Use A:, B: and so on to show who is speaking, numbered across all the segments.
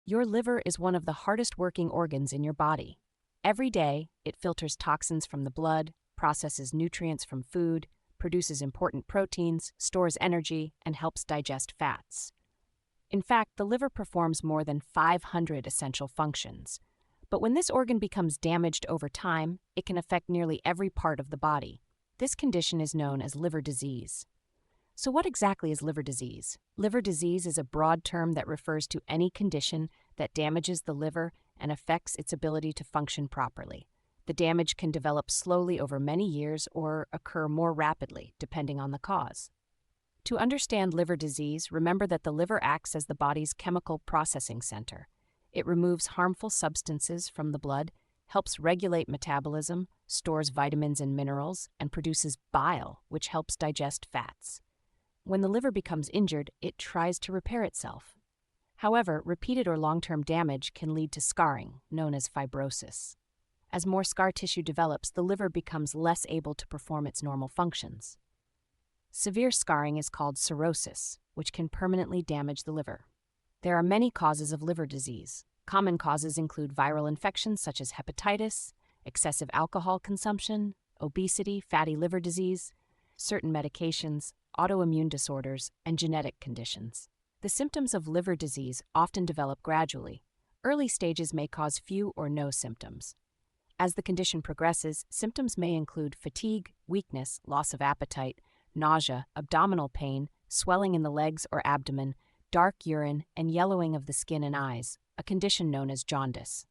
A: Your liver is one of the hardest working organs in your body. Every day, it filters toxins from the blood, processes nutrients from food, produces important proteins, stores energy, and helps digest fats. In fact, the liver performs more than 500 essential functions. But when this organ becomes damaged over time, it can affect nearly every part of the body. This condition is known as liver disease. So what exactly is liver disease? Liver disease is a broad term that refers to any condition that damages the liver and affects its ability to function properly. The damage can develop slowly over many years or occur more rapidly, depending on the cause. To understand liver disease, remember that the liver acts as the body's chemical processing center. It removes harmful substances from the blood, helps regulate metabolism, stores vitamins and minerals, and produces bile, which helps digest fats. When the liver becomes injured, it tries to repair itself. However, repeated or long-term damage can lead to scarring, known as fibrosis. As more scar tissue develops, the liver becomes less able to perform its normal functions. Severe scarring is called cirrhosis, which can permanently damage the liver. There are many causes of liver disease. Common causes include viral infections such as hepatitis, excessive alcohol consumption, obesity, fatty liver disease, certain medications, autoimmune disorders, and genetic conditions. The symptoms of liver disease often develop gradually. Early stages may cause few or no symptoms. As the condition progresses, symptoms may include fatigue, weakness, loss of appetite, nausea, abdominal pain, swelling in the legs or abdomen, dark urine, and yellowing of the skin and eyes, a condition known as jaundice.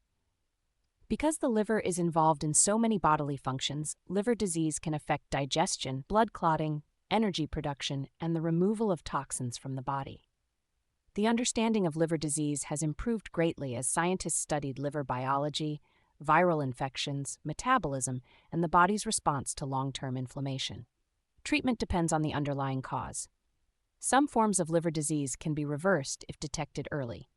A: Because the liver is involved in so many bodily functions, liver disease can affect digestion, blood clotting, energy production, and the removal of toxins from the body. The understanding of liver disease has improved greatly as scientists studied liver biology, viral infections, metabolism, and the body's response to long-term inflammation. Treatment depends on the underlying cause. Some forms of liver disease can be reversed if detected early.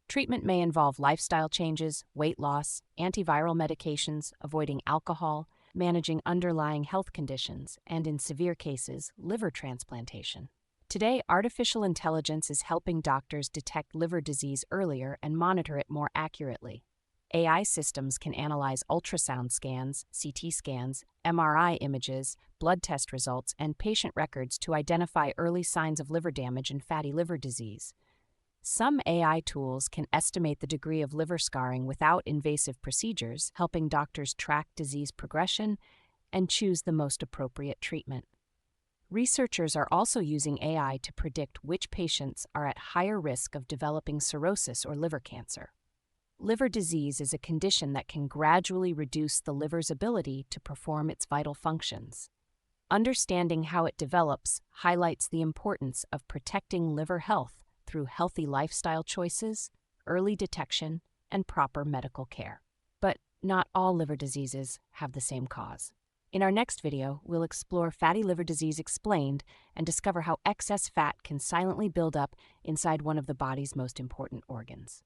A: Treatment may involve lifestyle changes, weight loss, antiviral medications, avoiding alcohol, managing underlying health conditions, and in severe cases, liver transplantation. Today, artificial intelligence is helping doctors detect liver disease earlier and monitor it more accurately. AI systems can analyze ultrasound scans, CT scans, MRI images, blood test results, and patient records to identify early signs of liver damage and fatty liver disease. Some AI tools can estimate the degree of liver scarring without invasive procedures, helping doctors track disease progression and choose the most appropriate treatment. Researchers are also using AI to predict which patients are at higher risk of developing cirrhosis or liver cancer. Liver disease is a condition that can gradually reduce the liver's ability to perform its vital functions. Understanding how it develops highlights the importance of protecting liver health through healthy lifestyle choices, early detection, and proper medical care. But not all liver diseases have the same cause. In our next video, we'll explore fatty liver disease explained and discover how excess fat can silently build up inside one of the body's most important organs.